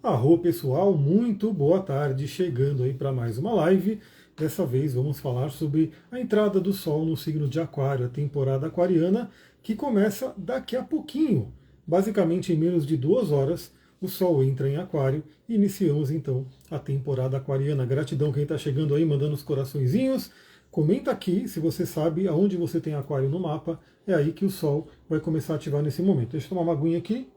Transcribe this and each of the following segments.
Arro pessoal, muito boa tarde, chegando aí para mais uma live. Dessa vez vamos falar sobre a entrada do Sol no signo de Aquário, a temporada aquariana, que começa daqui a pouquinho. Basicamente em menos de 2 horas, o Sol entra em Aquário e iniciamos então a temporada aquariana. Gratidão quem está chegando aí, mandando os coraçõezinhos. Comenta aqui se você sabe aonde você tem Aquário no mapa, é aí que o Sol vai começar a ativar nesse momento. Deixa eu tomar uma aguinha aqui.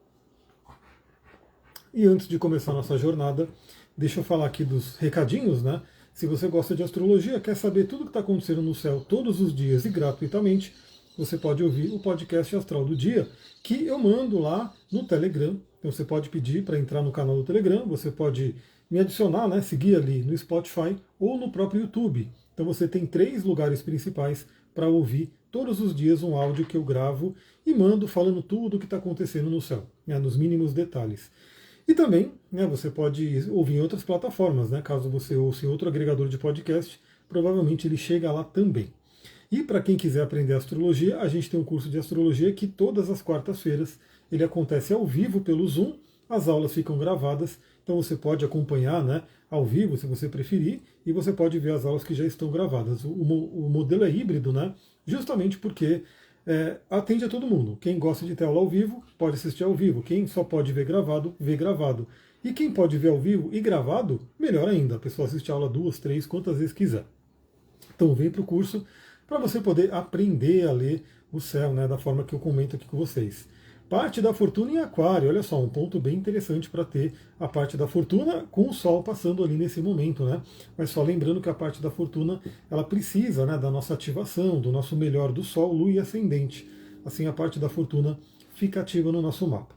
E antes de começar a nossa jornada, deixa eu falar aqui dos recadinhos, né? Se você gosta de astrologia, quer saber tudo o que está acontecendo no céu todos os dias e gratuitamente, você pode ouvir o podcast Astral do Dia, que eu mando lá no Telegram. Então você pode pedir para entrar no canal do Telegram, você pode me adicionar, né, seguir ali no Spotify ou no próprio YouTube. Então você tem 3 lugares principais para ouvir todos os dias um áudio que eu gravo e mando falando tudo o que está acontecendo no céu, né, nos mínimos detalhes. E também, né, você pode ouvir em outras plataformas, né? Caso você ouça em outro agregador de podcast, provavelmente ele chega lá também. E para quem quiser aprender astrologia, a gente tem um curso de astrologia que todas as quartas-feiras ele acontece ao vivo pelo Zoom, as aulas ficam gravadas, então você pode acompanhar, né, ao vivo, se você preferir, e você pode ver as aulas que já estão gravadas. O modelo é híbrido, né, justamente porque atende a todo mundo. Quem gosta de ter aula ao vivo, pode assistir ao vivo. Quem só pode ver gravado, vê gravado. E quem pode ver ao vivo e gravado, melhor ainda. A pessoa assiste a aula 2, 3, quantas vezes quiser. Então vem para o curso para você poder aprender a ler o céu, né, da forma que eu comento aqui com vocês. Parte da fortuna em Aquário, olha só, um ponto bem interessante para ter a parte da fortuna com o Sol passando ali nesse momento, né? Mas só lembrando que a parte da fortuna ela precisa, né, da nossa ativação, do nosso melhor do Sol, Lua e Ascendente. Assim a parte da fortuna fica ativa no nosso mapa.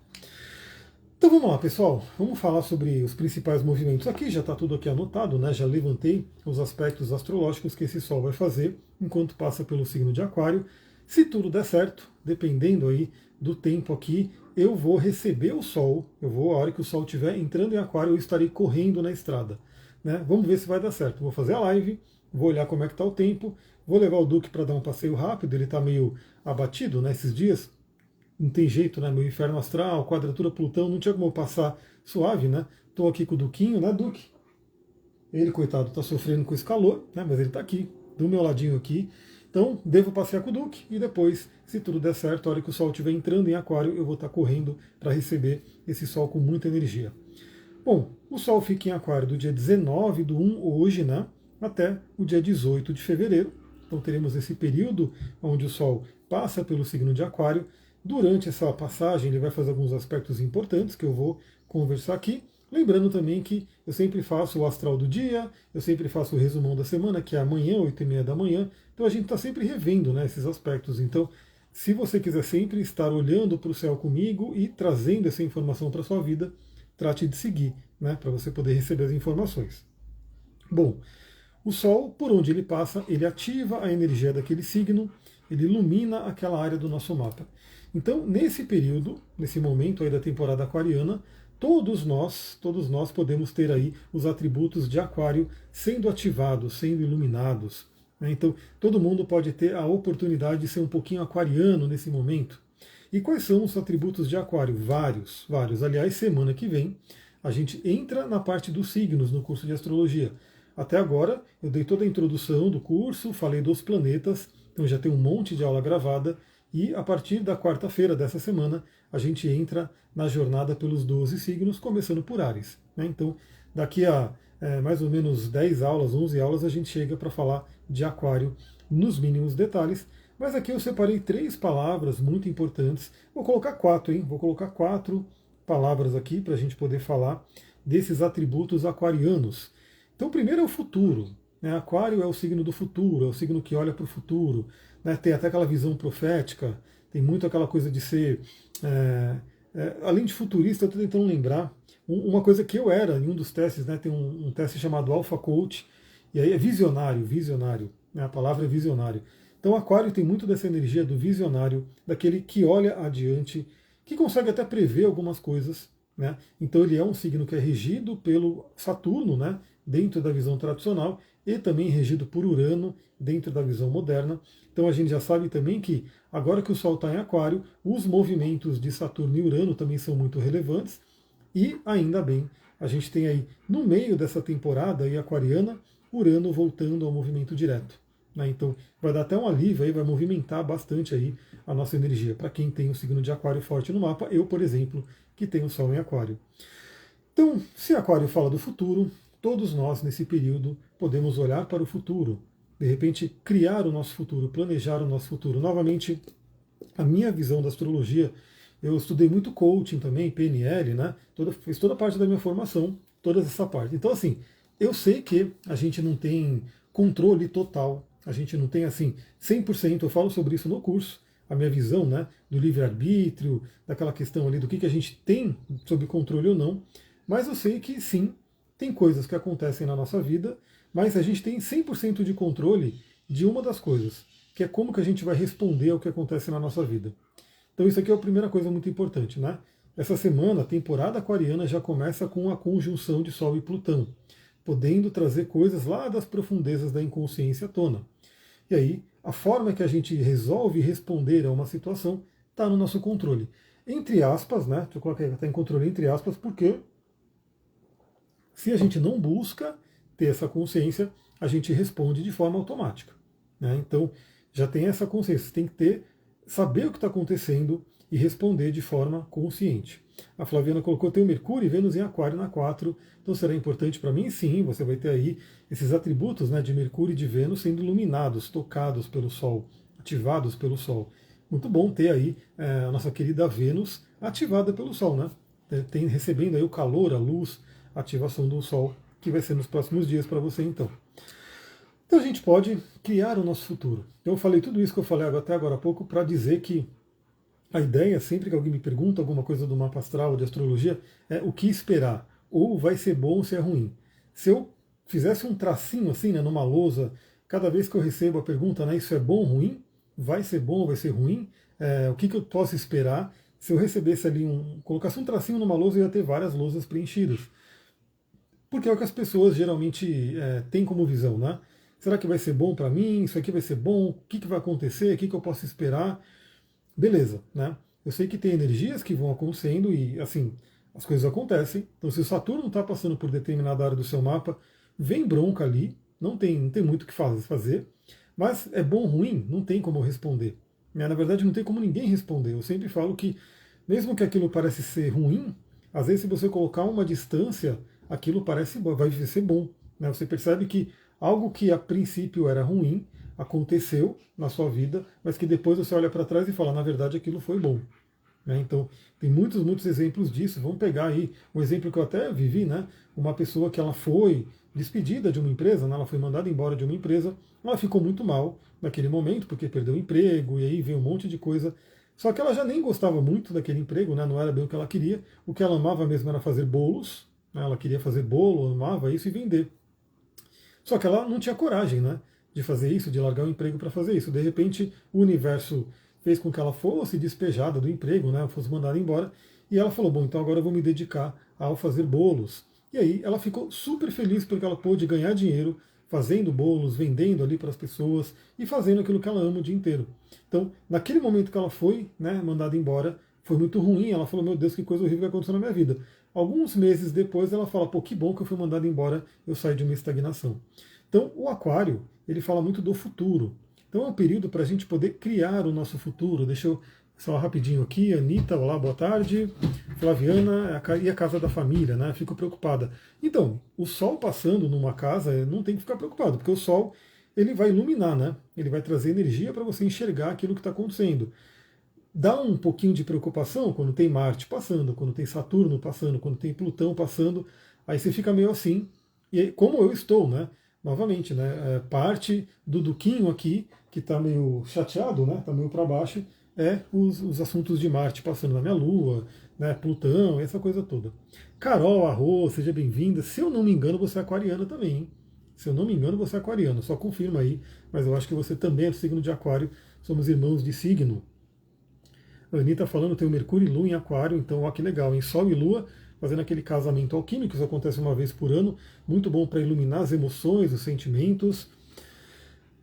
Então vamos lá, pessoal. Vamos falar sobre os principais movimentos. Aqui já está tudo aqui anotado, né? Já levantei os aspectos astrológicos que esse Sol vai fazer enquanto passa pelo signo de Aquário. Se tudo der certo, dependendo aí do tempo aqui, eu vou receber o Sol. A hora que o Sol estiver entrando em Aquário, eu estarei correndo na estrada. Né? Vamos ver se vai dar certo. Vou fazer a live, vou olhar como é que está o tempo, vou levar o Duque para dar um passeio rápido. Ele está meio abatido, né, esses dias. Não tem jeito, né? Meu inferno astral, quadratura Plutão, não tinha como eu passar suave, né? Estou aqui com o Duquinho, né, Duque? Ele, coitado, está sofrendo com esse calor, né? Mas ele está aqui, do meu ladinho aqui. Então, devo passear com o Duque e depois, se tudo der certo, a hora que o Sol estiver entrando em Aquário, eu vou estar correndo para receber esse Sol com muita energia. Bom, o Sol fica em Aquário do dia 19 do 1, hoje, né? Até o dia 18 de fevereiro. Então, teremos esse período onde o Sol passa pelo signo de Aquário. Durante essa passagem, ele vai fazer alguns aspectos importantes que eu vou conversar aqui. Lembrando também que eu sempre faço o astral do dia, eu sempre faço o resumão da semana, que é amanhã, 8h30 da manhã. Então a gente está sempre revendo, né, esses aspectos. Então, se você quiser sempre estar olhando para o céu comigo e trazendo essa informação para a sua vida, trate de seguir, né, para você poder receber as informações. Bom, o Sol, por onde ele passa, ele ativa a energia daquele signo, ele ilumina aquela área do nosso mapa. Então, nesse período, nesse momento aí da temporada aquariana, todos nós podemos ter aí os atributos de Aquário sendo ativados, sendo iluminados. Né? Então, todo mundo pode ter a oportunidade de ser um pouquinho aquariano nesse momento. E quais são os atributos de Aquário? Vários, vários. Aliás, semana que vem, a gente entra na parte dos signos no curso de astrologia. Até agora, eu dei toda a introdução do curso, falei dos planetas, então já tem um monte de aula gravada. E a partir da quarta-feira dessa semana, a gente entra na jornada pelos 12 signos, começando por Áries. Né? Então, daqui a mais ou menos 10 aulas, 11 aulas, a gente chega para falar de Aquário nos mínimos detalhes. Mas aqui eu separei 3 palavras muito importantes. Vou colocar 4, hein? Vou colocar 4 palavras aqui para a gente poder falar desses atributos aquarianos. Então, primeiro é o futuro. Né? Aquário é o signo do futuro, é o signo que olha para o futuro. Né? Tem até aquela visão profética, tem muito aquela coisa de ser. Além de futurista, eu estou tentando lembrar. Uma coisa que eu era em um dos testes, né? Tem um teste chamado Alpha Coach, e aí é visionário, né? A palavra é visionário. Então, Aquário tem muito dessa energia do visionário, daquele que olha adiante, que consegue até prever algumas coisas. Né? Então, ele é um signo que é regido pelo Saturno, né? Dentro da visão tradicional, e também regido por Urano, dentro da visão moderna. Então a gente já sabe também que, agora que o Sol está em Aquário, os movimentos de Saturno e Urano também são muito relevantes, e ainda bem, a gente tem aí, no meio dessa temporada aí, aquariana, Urano voltando ao movimento direto. Né? Então vai dar até um alívio aí, vai movimentar bastante aí a nossa energia. Para quem tem o signo de Aquário forte no mapa, eu, por exemplo, que tenho o Sol em Aquário. Então, se Aquário fala do futuro, todos nós nesse período podemos olhar para o futuro, de repente criar o nosso futuro, planejar o nosso futuro. Novamente, a minha visão da astrologia, eu estudei muito coaching também, PNL, né? Fiz toda parte da minha formação, toda essa parte. Então, assim, eu sei que a gente não tem controle total, a gente não tem, assim, 100%, eu falo sobre isso no curso, a minha visão, né, do livre-arbítrio, daquela questão ali do que a gente tem sob controle ou não, mas eu sei que sim, tem coisas que acontecem na nossa vida, mas a gente tem 100% de controle de uma das coisas, que é como que a gente vai responder ao que acontece na nossa vida. Então isso aqui é a primeira coisa muito importante, né? Essa semana, a temporada aquariana já começa com a conjunção de Sol e Plutão, podendo trazer coisas lá das profundezas da inconsciência à tona. E aí, a forma que a gente resolve responder a uma situação está no nosso controle. Entre aspas, né? Deixa eu colocar aí, está em controle entre aspas, porque se a gente não busca ter essa consciência, a gente responde de forma automática. Né? Então, já tem essa consciência, você tem que saber o que está acontecendo e responder de forma consciente. A Flaviana colocou, tem o Mercúrio e Vênus em Aquário na 4, então será importante para mim? Sim, você vai ter aí esses atributos, né, de Mercúrio e de Vênus sendo iluminados, tocados pelo Sol, ativados pelo Sol. Muito bom ter aí a nossa querida Vênus ativada pelo Sol, né? Recebendo aí o calor, a luz, a ativação do Sol, que vai ser nos próximos dias para você então. Então a gente pode criar o nosso futuro. Eu falei tudo isso que eu falei até agora há pouco para dizer que a ideia, sempre que alguém me pergunta alguma coisa do mapa astral, de astrologia, é o que esperar. Ou vai ser bom ou se é ruim. Se eu fizesse um tracinho assim, né, numa lousa, cada vez que eu recebo a pergunta, né, isso é bom ou ruim? Vai ser bom ou vai ser ruim? O que eu posso esperar? Se eu recebesse ali colocasse um tracinho numa lousa, eu ia ter várias lousas preenchidas. Porque é o que as pessoas geralmente têm como visão, né? Será que vai ser bom para mim? Isso aqui vai ser bom? O que vai acontecer? O que eu posso esperar? Beleza, né? Eu sei que tem energias que vão acontecendo e, assim, as coisas acontecem. Então, se o Saturno está passando por determinada área do seu mapa, vem bronca ali, não tem muito o que fazer, mas é bom ou ruim? Não tem como responder. Na verdade, não tem como ninguém responder. Eu sempre falo que, mesmo que aquilo pareça ser ruim, às vezes, se você colocar uma distância, aquilo vai ser bom. Né? Você percebe que algo que a princípio era ruim aconteceu na sua vida, mas que depois você olha para trás e fala, na verdade aquilo foi bom. Né? Então, tem muitos exemplos disso. Vamos pegar aí um exemplo que eu até vivi, né? Uma pessoa que ela foi despedida de uma empresa, né? Ela foi mandada embora de uma empresa, ela ficou muito mal naquele momento, porque perdeu o emprego, e aí veio um monte de coisa. Só que ela já nem gostava muito daquele emprego, né? Não era bem o que ela queria. O que ela amava mesmo era fazer bolos, né? Ela queria fazer bolo, amava isso e vender. Só que ela não tinha coragem, né, de fazer isso, de largar o emprego para fazer isso. De repente, o universo fez com que ela fosse despejada do emprego, né, fosse mandada embora, e ela falou, bom, então agora eu vou me dedicar ao fazer bolos. E aí ela ficou super feliz porque ela pôde ganhar dinheiro fazendo bolos, vendendo ali para as pessoas e fazendo aquilo que ela ama o dia inteiro. Então, naquele momento que ela foi, né, mandada embora, foi muito ruim. Ela falou, meu Deus, que coisa horrível que aconteceu na minha vida. Alguns meses depois ela fala, pô, que bom que eu fui mandada embora, eu saí de uma estagnação. Então, o Aquário, ele fala muito do futuro. Então, é um período para a gente poder criar o nosso futuro. Deixa eu só rapidinho aqui, Anitta, olá, boa tarde. Flaviana, e a casa da família, né? Fico preocupada. Então, o Sol passando numa casa, não tem que ficar preocupado, porque o Sol, ele vai iluminar, né? Ele vai trazer energia para você enxergar aquilo que está acontecendo. Dá um pouquinho de preocupação quando tem Marte passando, quando tem Saturno passando, quando tem Plutão passando, aí você fica meio assim, e como eu estou, né? Novamente, né? Parte do Duquinho aqui, que está meio chateado, né? Está meio para baixo, os assuntos de Marte passando na minha Lua, né? Plutão, essa coisa toda. Carol Arro, seja bem-vinda. Se eu não me engano, você é aquariana também, hein? Se eu não me engano, você é aquariano, só confirma aí, mas eu acho que você também é do signo de Aquário, somos irmãos de signo. A Anitta falando, tem o Mercúrio e Lua em Aquário, então ó que legal, em Sol e Lua, fazendo aquele casamento alquímico, isso acontece uma vez por ano, muito bom para iluminar as emoções, os sentimentos.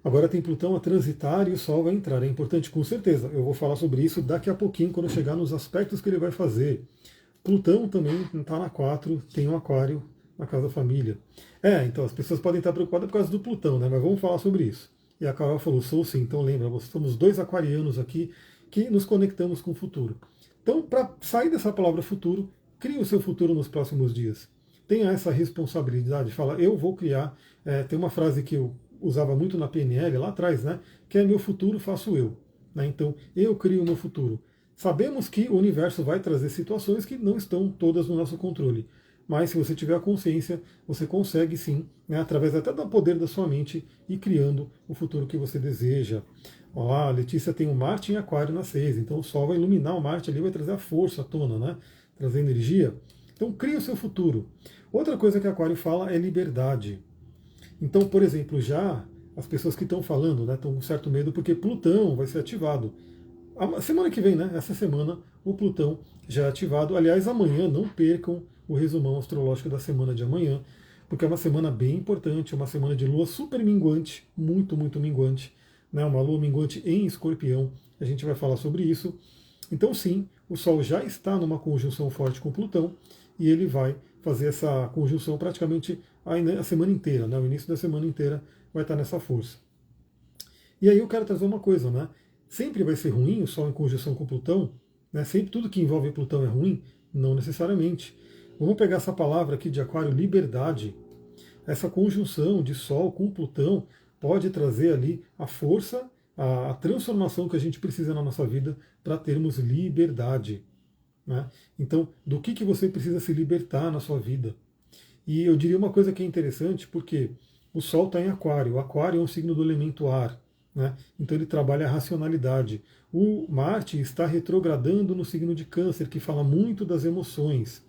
Agora tem Plutão a transitar e o Sol vai entrar, é importante com certeza, eu vou falar sobre isso daqui a pouquinho, quando chegar nos aspectos que ele vai fazer. Plutão também está na 4, tem um aquário na casa da família. Então as pessoas podem estar preocupadas por causa do Plutão, né? Mas vamos falar sobre isso. E a Carol falou, sou sim, então lembra, somos dois aquarianos aqui que nos conectamos com o futuro. Então, para sair dessa palavra futuro, crie o seu futuro nos próximos dias. Tenha essa responsabilidade, fala, eu vou criar. Tem uma frase que eu usava muito na PNL lá atrás, né? Que é meu futuro faço eu. Né? Então, eu crio o meu futuro. Sabemos que o universo vai trazer situações que não estão todas no nosso controle. Mas se você tiver a consciência, você consegue sim, né, através até do poder da sua mente, ir criando o futuro que você deseja. Olá, a Letícia tem um Marte em Aquário na 6, então o Sol vai iluminar o Marte ali, vai trazer a força à tona, né? Trazer energia. Então cria o seu futuro. Outra coisa que Aquário fala é liberdade. Então, por exemplo, já as pessoas que estão falando, né, estão com certo medo porque Plutão vai ser ativado. A semana que vem, né? Essa semana, o Plutão já é ativado. Aliás, amanhã não percam o resumão astrológico da semana de amanhã, porque é uma semana bem importante, uma semana de lua super minguante, muito, muito minguante, né? Uma lua minguante em Escorpião. A gente vai falar sobre isso. Então, sim, o Sol já está numa conjunção forte com Plutão e ele vai fazer essa conjunção praticamente a semana inteira, né? O início da semana inteira vai estar nessa força. E aí eu quero trazer uma coisa, né? Sempre vai ser ruim o Sol em conjunção com Plutão, né? Sempre tudo que envolve Plutão é ruim? Não necessariamente. Vamos pegar essa palavra aqui de Aquário, liberdade. Essa conjunção de Sol com Plutão pode trazer ali a força, a transformação que a gente precisa na nossa vida para termos liberdade. Né? Então, do que você precisa se libertar na sua vida? E eu diria uma coisa que é interessante, porque o Sol está em Aquário. O Aquário é um signo do elemento ar. Né? Então ele trabalha a racionalidade. O Marte está retrogradando no signo de Câncer, que fala muito das emoções.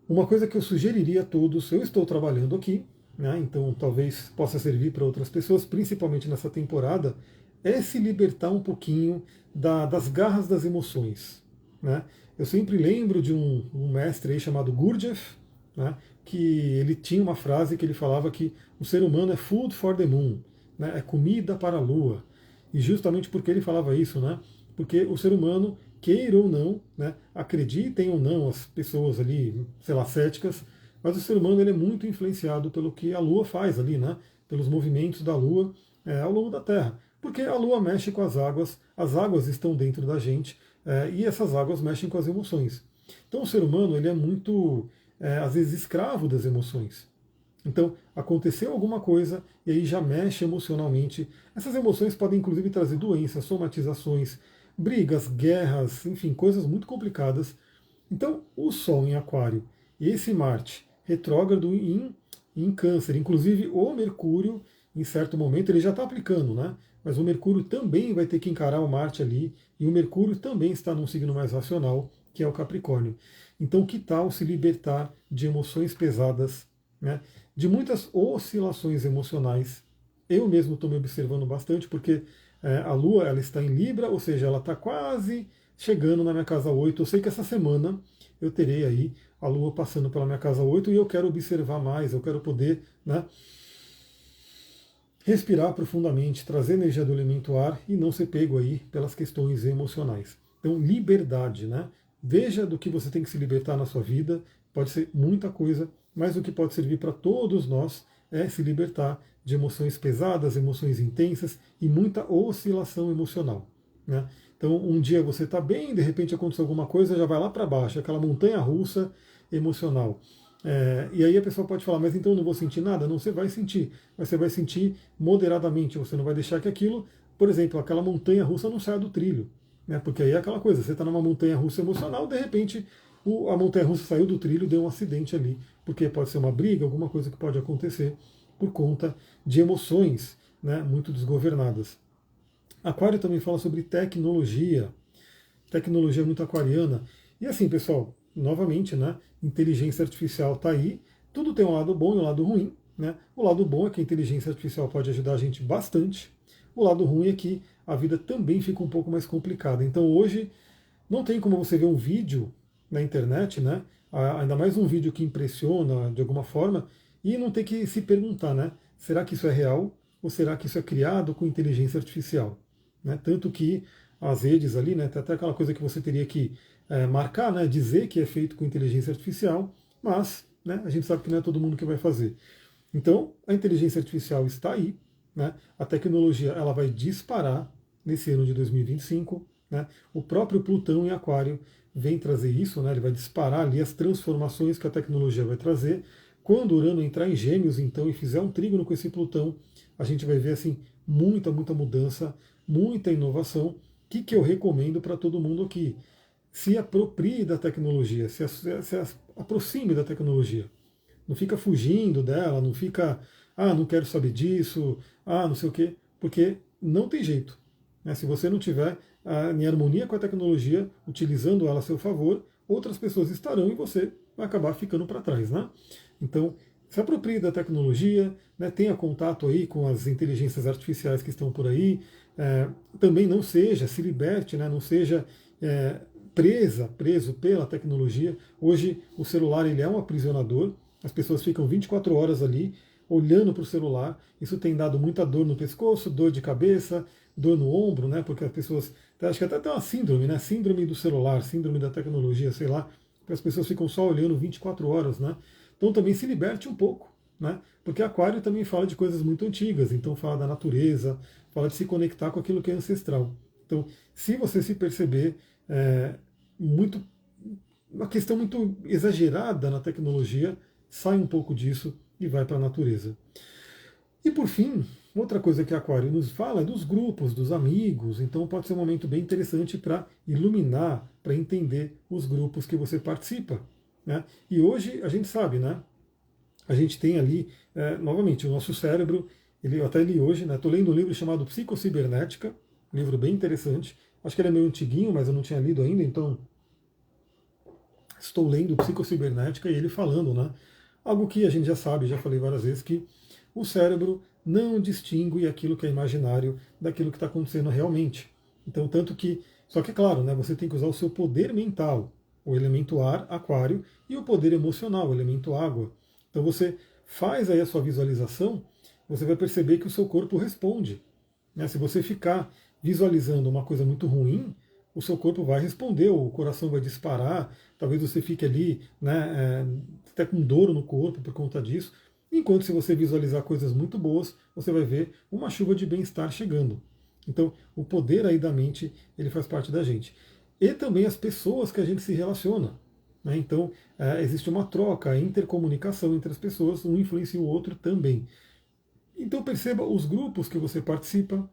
Uma coisa que eu sugeriria a todos, eu estou trabalhando aqui, né, então talvez possa servir para outras pessoas, principalmente nessa temporada, é se libertar um pouquinho das garras das emoções. Né? Eu sempre lembro de um mestre aí chamado Gurdjieff, né, que ele tinha uma frase que ele falava que o ser humano é food for the moon, né, é comida para a lua. E justamente porque ele falava isso, né, porque o ser humano, queira ou não, né, acreditem ou não as pessoas ali, sei lá, céticas, mas o ser humano ele é muito influenciado pelo que a Lua faz ali, né, pelos movimentos da Lua ao longo da Terra. Porque a Lua mexe com as águas estão dentro da gente e essas águas mexem com as emoções. Então o ser humano ele é muito, às vezes, escravo das emoções. Então, aconteceu alguma coisa e aí já mexe emocionalmente. Essas emoções podem inclusive trazer doenças, somatizações, brigas, guerras, enfim, coisas muito complicadas. Então, o Sol em Aquário e esse Marte retrógrado em Câncer, inclusive o Mercúrio, em certo momento, ele já está aplicando, né? Mas o Mercúrio também vai ter que encarar o Marte ali, e o Mercúrio também está num signo mais racional, que é o Capricórnio. Então, que tal se libertar de emoções pesadas, né? De muitas oscilações emocionais? Eu mesmo estou me observando bastante, porque a Lua ela está em Libra, ou seja, ela está quase chegando na minha casa 8. Eu sei que essa semana eu terei aí a Lua passando pela minha casa 8 e eu quero observar mais, eu quero poder, né, respirar profundamente, trazer energia do elemento ar e não ser pego aí pelas questões emocionais. Então, liberdade, né? Veja do que você tem que se libertar na sua vida, pode ser muita coisa, mas o que pode servir para todos nós é se libertar de emoções pesadas, emoções intensas e muita oscilação emocional. Né? Então, um dia você está bem, de repente aconteceu alguma coisa, já vai lá para baixo, aquela montanha russa emocional. E aí a pessoa pode falar, mas então eu não vou sentir nada? Não, você vai sentir, mas você vai sentir moderadamente, você não vai deixar que aquilo, por exemplo, aquela montanha russa não saia do trilho. Né? Porque aí é aquela coisa, você está numa montanha russa emocional, de repente a montanha russa saiu do trilho, deu um acidente ali, porque pode ser uma briga, alguma coisa que pode acontecer por conta de emoções, né, muito desgovernadas. Aquário também fala sobre tecnologia muito aquariana. E assim, pessoal, novamente, né, inteligência artificial está aí, tudo tem um lado bom e um lado ruim. Né? O lado bom é que a inteligência artificial pode ajudar a gente bastante, o lado ruim é que a vida também fica um pouco mais complicada. Então hoje não tem como você ver um vídeo na internet, né? Ainda mais um vídeo que impressiona de alguma forma, e não ter que se perguntar, né? Será que isso é real ou será que isso é criado com inteligência artificial? Né? Tanto que as redes ali, né? Tem até aquela coisa que você teria que marcar, né, dizer que é feito com inteligência artificial, mas né, a gente sabe que não é todo mundo que vai fazer. Então, a inteligência artificial está aí, né, a tecnologia ela vai disparar nesse ano de 2025. Né, o próprio Plutão em Aquário vem trazer isso, né, ele vai disparar ali as transformações que a tecnologia vai trazer. Quando Urano entrar em Gêmeos, então, e fizer um trígono com esse Plutão, a gente vai ver assim muita mudança, muita inovação. O que eu recomendo para todo mundo aqui? Se aproprie da tecnologia, se aproxime da tecnologia. Não fica fugindo dela, não fica, não quero saber disso, não sei o quê, porque não tem jeito. Né? Se você não tiver em harmonia com a tecnologia, utilizando ela a seu favor, outras pessoas estarão e você vai acabar ficando para trás. Né? Então, se aproprie da tecnologia, né? Tenha contato aí com as inteligências artificiais que estão por aí, também não seja, se liberte, né? Não seja preso pela tecnologia. Hoje o celular ele é um aprisionador, as pessoas ficam 24 horas ali olhando para o celular, isso tem dado muita dor no pescoço, dor de cabeça, dor no ombro, né? Porque as pessoas, acho que até tem uma síndrome, né? Síndrome do celular, síndrome da tecnologia, sei lá, porque as pessoas ficam só olhando 24 horas, né? Então também se liberte um pouco, né? Porque Aquário também fala de coisas muito antigas, então fala da natureza, fala de se conectar com aquilo que é ancestral. Então, se você se perceber muito uma questão muito exagerada na tecnologia, sai um pouco disso e vai para a natureza. E por fim, outra coisa que Aquário nos fala é dos grupos, dos amigos, então pode ser um momento bem interessante para iluminar, para entender os grupos que você participa. Né? E hoje a gente sabe, né? A gente tem ali, novamente, o nosso cérebro, eu até li hoje, estou lendo um livro chamado Psicocibernética, um livro bem interessante, acho que ele é meio antiguinho, mas eu não tinha lido ainda, então estou lendo Psicocibernética e ele falando, né? Algo que a gente já sabe, já falei várias vezes, que o cérebro não distingue aquilo que é imaginário daquilo que está acontecendo realmente. Então, tanto que, só que é claro, né, você tem que usar o seu poder mental, o elemento ar, aquário, e o poder emocional, o elemento água. Então você faz aí a sua visualização, você vai perceber que o seu corpo responde. Né? Se você ficar visualizando uma coisa muito ruim, o seu corpo vai responder, o coração vai disparar, talvez você fique ali, né, até com dor no corpo por conta disso. Enquanto se você visualizar coisas muito boas, você vai ver uma chuva de bem-estar chegando. Então, o poder aí da mente, ele faz parte da gente. E também as pessoas que a gente se relaciona. Né? Então, existe uma troca, a intercomunicação entre as pessoas, um influencia o outro também. Então, perceba os grupos que você participa.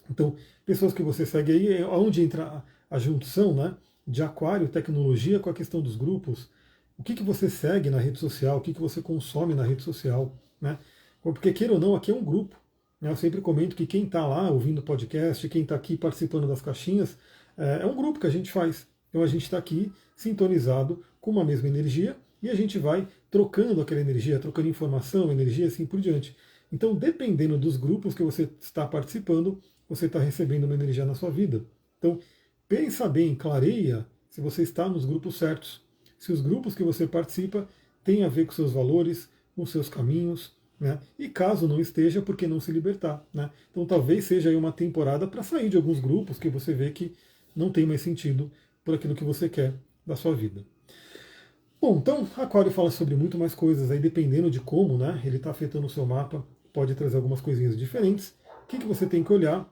Então, pessoas que você segue aí, é onde entra a junção, né, de Aquário, tecnologia, com a questão dos grupos. O que você segue na rede social, o que você consome na rede social. Né? Porque, queira ou não, aqui é um grupo. Né? Eu sempre comento que quem está lá ouvindo o podcast, quem está aqui participando das caixinhas, é um grupo que a gente faz. Então, a gente está aqui sintonizado com uma mesma energia e a gente vai trocando aquela energia, trocando informação, energia, assim por diante. Então, dependendo dos grupos que você está participando, você está recebendo uma energia na sua vida. Então, pensa bem, clareia se você está nos grupos certos. Se os grupos que você participa têm a ver com seus valores, com seus caminhos, né? E caso não esteja, por que não se libertar? Né? Então, talvez seja aí uma temporada para sair de alguns grupos que você vê que não tem mais sentido por aquilo que você quer da sua vida. Bom, então, Aquário fala sobre muito mais coisas aí, dependendo de como, né, ele está afetando o seu mapa, pode trazer algumas coisinhas diferentes. O que você tem que olhar?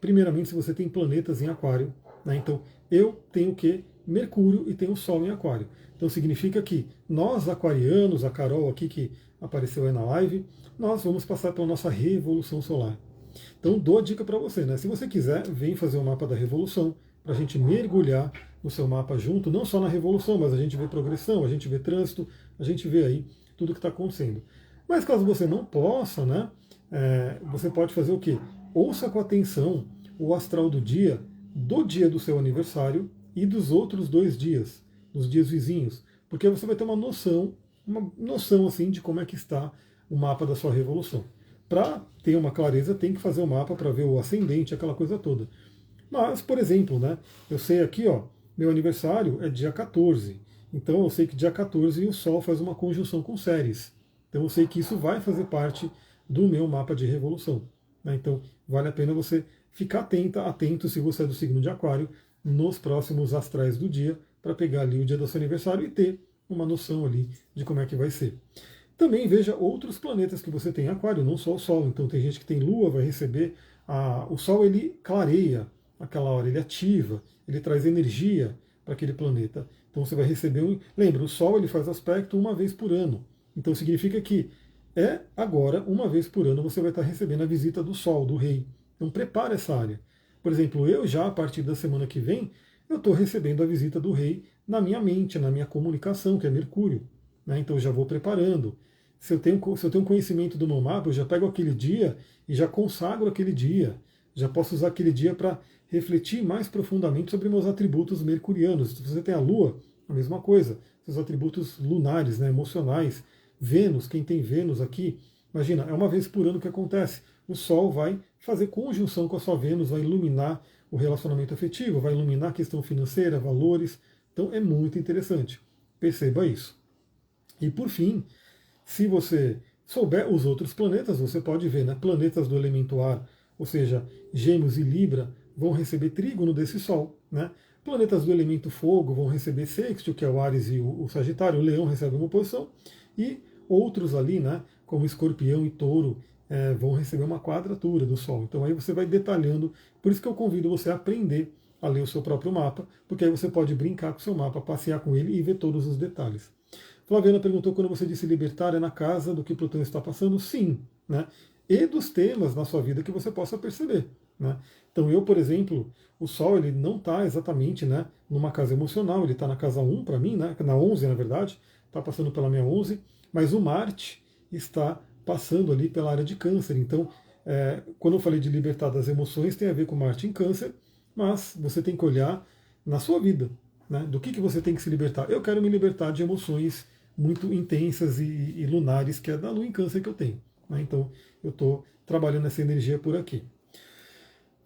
Primeiramente, se você tem planetas em Aquário. Né? Então, eu tenho o quê? Mercúrio e tenho o Sol em Aquário. Então, significa que nós, aquarianos, a Carol aqui que apareceu aí na live, nós vamos passar pela nossa revolução solar. Então, dou a dica para você. Né? Se você quiser, vem fazer o mapa da revolução, para a gente mergulhar no seu mapa junto, não só na revolução, mas a gente vê progressão, a gente vê trânsito, a gente vê aí tudo que está acontecendo. Mas caso você não possa, né, você pode fazer o quê? Ouça com atenção o astral do dia do seu aniversário e dos outros 2 dias, dos dias vizinhos, porque você vai ter uma noção assim de como é que está o mapa da sua revolução. Para ter uma clareza, tem que fazer o mapa para ver o ascendente, aquela coisa toda. Mas, por exemplo, né, eu sei aqui, ó, meu aniversário é dia 14, então eu sei que dia 14 o Sol faz uma conjunção com Ceres. Então eu sei que isso vai fazer parte do meu mapa de revolução. Né? Então vale a pena você ficar atento se você é do signo de Aquário, nos próximos astrais do dia, para pegar ali o dia do seu aniversário e ter uma noção ali de como é que vai ser. Também veja outros planetas que você tem em Aquário, não só o Sol. Então tem gente que tem Lua, vai receber. O Sol ele clareia aquela hora, ele ativa, ele traz energia para aquele planeta. Então você vai receber Lembra, o Sol ele faz aspecto uma vez por ano. Então significa que agora, uma vez por ano, você vai estar recebendo a visita do Sol, do Rei. Então prepare essa área. Por exemplo, eu já a partir da semana que vem, eu estou recebendo a visita do Rei na minha mente, na minha comunicação, que é Mercúrio. Né? Então eu já vou preparando. Se eu tenho conhecimento do meu mapa, eu já pego aquele dia e já consagro aquele dia. Já posso usar aquele dia para refletir mais profundamente sobre meus atributos mercurianos. Se você tem a Lua, a mesma coisa. Seus atributos lunares, né, emocionais. Vênus, quem tem Vênus aqui, imagina, é uma vez por ano que acontece. O Sol vai fazer conjunção com a sua Vênus, vai iluminar o relacionamento afetivo, vai iluminar a questão financeira, valores. Então é muito interessante. Perceba isso. E por fim, se você souber os outros planetas, você pode ver, né? Planetas do elemento ar, ou seja, Gêmeos e Libra, vão receber trígono desse Sol. Né? Planetas do elemento fogo vão receber sextil, que é o Áries e o Sagitário, o Leão recebe uma oposição, e outros ali, né, como Escorpião e Touro, vão receber uma quadratura do Sol. Então aí você vai detalhando, por isso que eu convido você a aprender a ler o seu próprio mapa, porque aí você pode brincar com o seu mapa, passear com ele e ver todos os detalhes. Flaviana perguntou quando você disse libertar é na casa do que Plutão está passando? Sim, né? E dos temas na sua vida que você possa perceber. Né? Então eu, por exemplo, o Sol ele não está exatamente, né, numa casa emocional, ele está na casa 1 para mim, né, na 11 na verdade, está passando pela minha 11, mas o Marte está passando ali pela área de Câncer. Então, quando eu falei de libertar das emoções, tem a ver com Marte em Câncer, mas você tem que olhar na sua vida, né, do que você tem que se libertar. Eu quero me libertar de emoções muito intensas e lunares, que é da Lua em Câncer que eu tenho. Né? Então, eu estou trabalhando essa energia por aqui.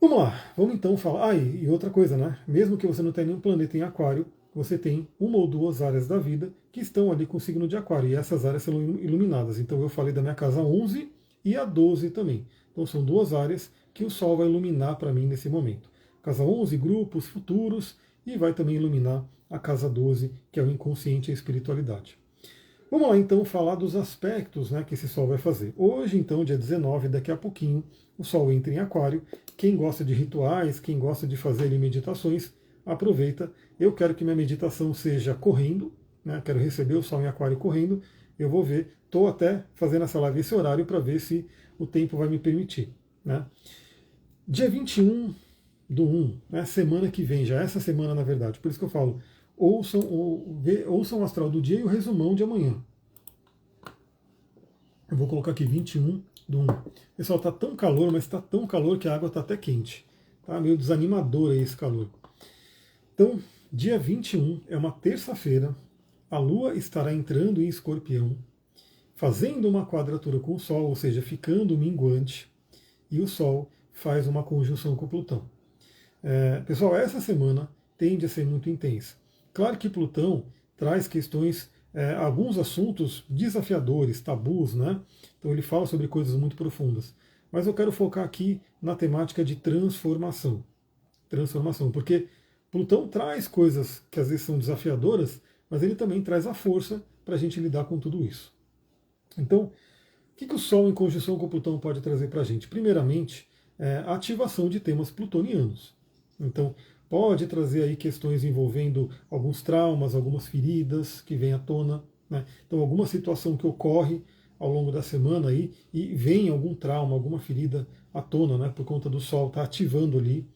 Vamos lá, vamos então falar. E outra coisa, né? Mesmo que você não tenha nenhum planeta em Aquário, você tem uma ou duas áreas da vida que estão ali com o signo de Aquário, e essas áreas são iluminadas. Então eu falei da minha casa 11 e a 12 também. Então são duas áreas que o Sol vai iluminar para mim nesse momento. Casa 11, grupos, futuros, e vai também iluminar a casa 12, que é o inconsciente e a espiritualidade. Vamos lá então falar dos aspectos, né, que esse Sol vai fazer. Hoje, então, dia 19, daqui a pouquinho, o Sol entra em Aquário. Quem gosta de rituais, quem gosta de fazer ali meditações, aproveita. Eu quero que minha meditação seja correndo, né, quero receber o Sol em Aquário correndo. Eu vou ver, estou até fazendo essa live esse horário para ver se o tempo vai me permitir. Né. Dia 21 do 1, né, semana que vem, já essa semana na verdade, por isso que eu falo, ouçam o astral do dia e o resumão de amanhã. Eu vou colocar aqui 21 do 1. Pessoal, está tão calor, mas está tão calor que a água está até quente. Tá meio desanimador aí esse calor. Então, dia 21 é uma terça-feira, a Lua estará entrando em Escorpião, fazendo uma quadratura com o Sol, ou seja, ficando minguante, e o Sol faz uma conjunção com Plutão. Pessoal, essa semana tende a ser muito intensa. Claro que Plutão traz questões, alguns assuntos desafiadores, tabus, né? Então ele fala sobre coisas muito profundas. Mas eu quero focar aqui na temática de transformação. Transformação, porque Plutão traz coisas que às vezes são desafiadoras, mas ele também traz a força para a gente lidar com tudo isso. Então, o que o Sol em conjunção com Plutão pode trazer para a gente? Primeiramente, a ativação de temas plutonianos. Então, pode trazer aí questões envolvendo alguns traumas, algumas feridas que vêm à tona. Né? Então, alguma situação que ocorre ao longo da semana aí e vem algum trauma, alguma ferida à tona, né? Por conta do Sol estar ativando ali.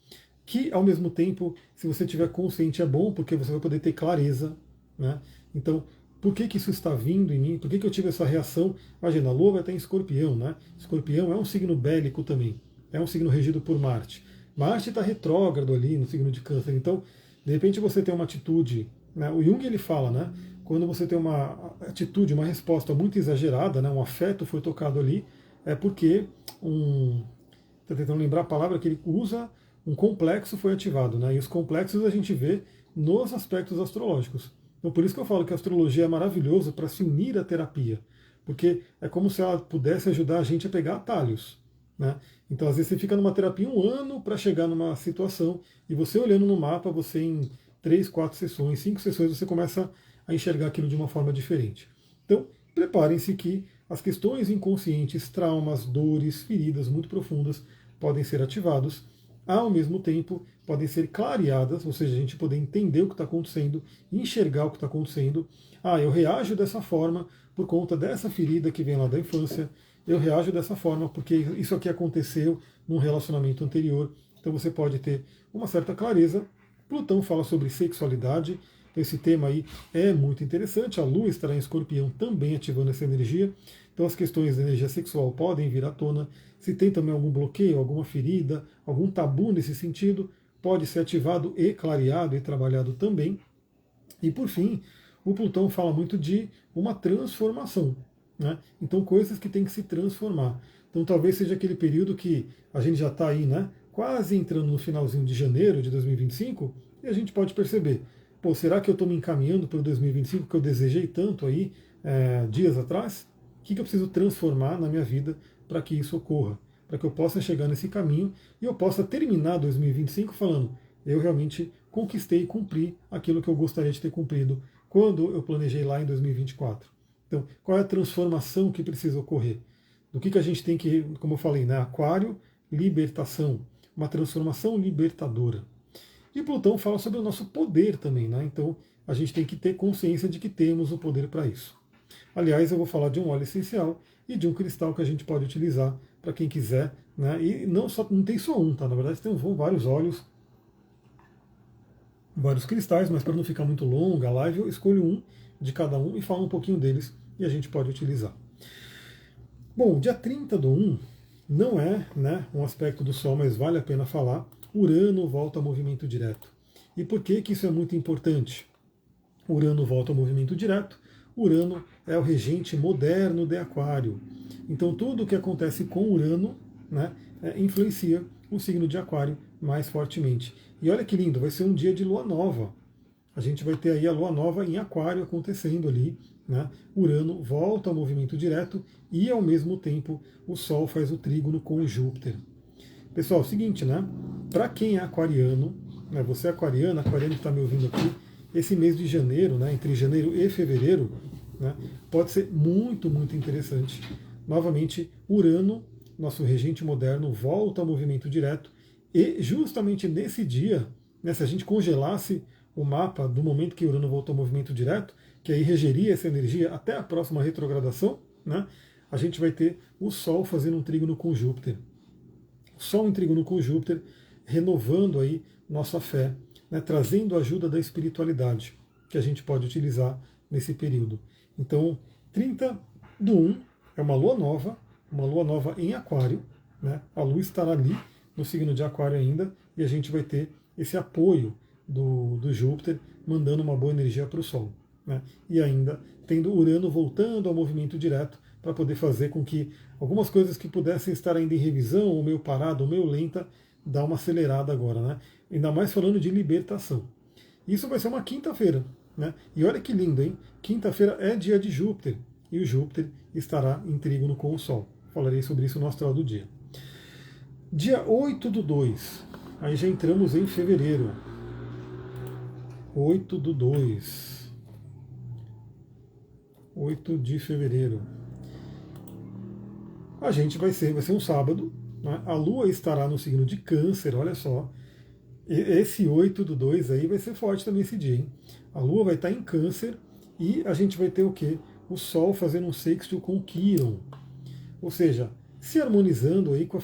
Que, ao mesmo tempo, se você estiver consciente, é bom, porque você vai poder ter clareza. Né? Então, por que isso está vindo em mim? Por que eu tive essa reação? Imagina, a Lua vai estar em Escorpião. Né? Escorpião é um signo bélico também. É um signo regido por Marte. Marte está retrógrado ali no signo de Câncer, então, de repente você tem uma atitude, né, o Jung ele fala, né, quando você tem uma atitude, uma resposta muito exagerada, né, um afeto foi tocado ali, é porque estou tentando lembrar a palavra que ele usa, um complexo foi ativado, né, e os complexos a gente vê nos aspectos astrológicos. Então por isso que eu falo que a astrologia é maravilhosa para se unir à terapia, porque é como se ela pudesse ajudar a gente a pegar atalhos. né? Então, às vezes, você fica numa terapia um ano para chegar numa situação, e você olhando no mapa, você em 3, 4 sessões, 5 sessões, você começa a enxergar aquilo de uma forma diferente. Então, preparem-se que as questões inconscientes, traumas, dores, feridas muito profundas podem ser ativados, ao mesmo tempo podem ser clareadas, ou seja, a gente poder entender o que está acontecendo, enxergar o que está acontecendo. Ah, eu reajo dessa forma por conta dessa ferida que vem lá da infância, eu reajo dessa forma porque isso aqui aconteceu num relacionamento anterior. Então você pode ter uma certa clareza. Plutão fala sobre sexualidade, esse tema aí é muito interessante. A Lua estará em Escorpião também ativando essa energia. Então as questões da energia sexual podem vir à tona. Se tem também algum bloqueio, alguma ferida, algum tabu nesse sentido, pode ser ativado e clareado e trabalhado também. E por fim, o Plutão fala muito de uma transformação, né? Então coisas que têm que se transformar. Então talvez seja aquele período que a gente já está aí, né? Quase entrando no finalzinho de janeiro de 2025, e a gente pode perceber, pô, será que eu estou me encaminhando para o 2025 que eu desejei tanto aí dias atrás? O que eu preciso transformar na minha vida para que isso ocorra? Para que eu possa chegar nesse caminho e eu possa terminar 2025 falando, eu realmente conquistei e cumpri aquilo que eu gostaria de ter cumprido quando eu planejei lá em 2024. Então, qual é a transformação que precisa ocorrer? Do que a gente tem que, como eu falei, né? Aquário, libertação, uma transformação libertadora. E Plutão fala sobre o nosso poder também, né? Então, a gente tem que ter consciência de que temos o poder para isso. Aliás, eu vou falar de um óleo essencial e de um cristal que a gente pode utilizar para quem quiser, né? E não tem só um, tá? Na verdade, tem vários óleos, vários cristais, mas para não ficar muito longa a live, eu escolho um de cada um e falo um pouquinho deles e a gente pode utilizar. Bom, dia 30 do 1 não é, né, um aspecto do Sol, mas vale a pena falar. Urano volta ao movimento direto. E por que isso é muito importante? Urano volta ao movimento direto. Urano é o regente moderno de Aquário. Então tudo o que acontece com Urano, né, influencia o signo de Aquário mais fortemente. E olha que lindo, vai ser um dia de lua nova. A gente vai ter aí a lua nova em Aquário acontecendo ali, né? Urano volta ao movimento direto e ao mesmo tempo o Sol faz o trígono com Júpiter. Pessoal, é o seguinte, né? Para quem é aquariano, né, você é aquariano que está me ouvindo aqui, esse mês de janeiro, né, entre janeiro e fevereiro, né, pode ser muito, muito interessante. Novamente, Urano, nosso regente moderno, volta ao movimento direto e justamente nesse dia, né, se a gente congelasse o mapa do momento que Urano voltou ao movimento direto, que aí regeria essa energia até a próxima retrogradação, né, a gente vai ter o Sol fazendo um trígono com Júpiter. O Sol em trígono com Júpiter, renovando aí nossa fé, né, trazendo a ajuda da espiritualidade, que a gente pode utilizar nesse período. Então, 30 do 1 é uma lua nova em Aquário, né, a Lua estará ali no signo de Aquário ainda, e a gente vai ter esse apoio do Júpiter, mandando uma boa energia para o Sol. Né? E ainda tendo Urano voltando ao movimento direto, para poder fazer com que algumas coisas que pudessem estar ainda em revisão, ou meio parado, ou meio lenta, dá uma acelerada agora. Né? Ainda mais falando de libertação. Isso vai ser uma quinta-feira. Né? E olha que lindo, hein? Quinta-feira é dia de Júpiter, e o Júpiter estará em trígono com o Sol. Falarei sobre isso no astral do dia. Dia 8 do 2, aí já entramos em fevereiro. 8 do 2. 8 de fevereiro. A gente vai ser um sábado, né? A Lua estará no signo de Câncer, olha só. Esse 8 do 2 aí vai ser forte também esse dia, hein? A Lua vai estar em Câncer e a gente vai ter o quê? O Sol fazendo um sextil com Quirón. Ou seja, se harmonizando aí com a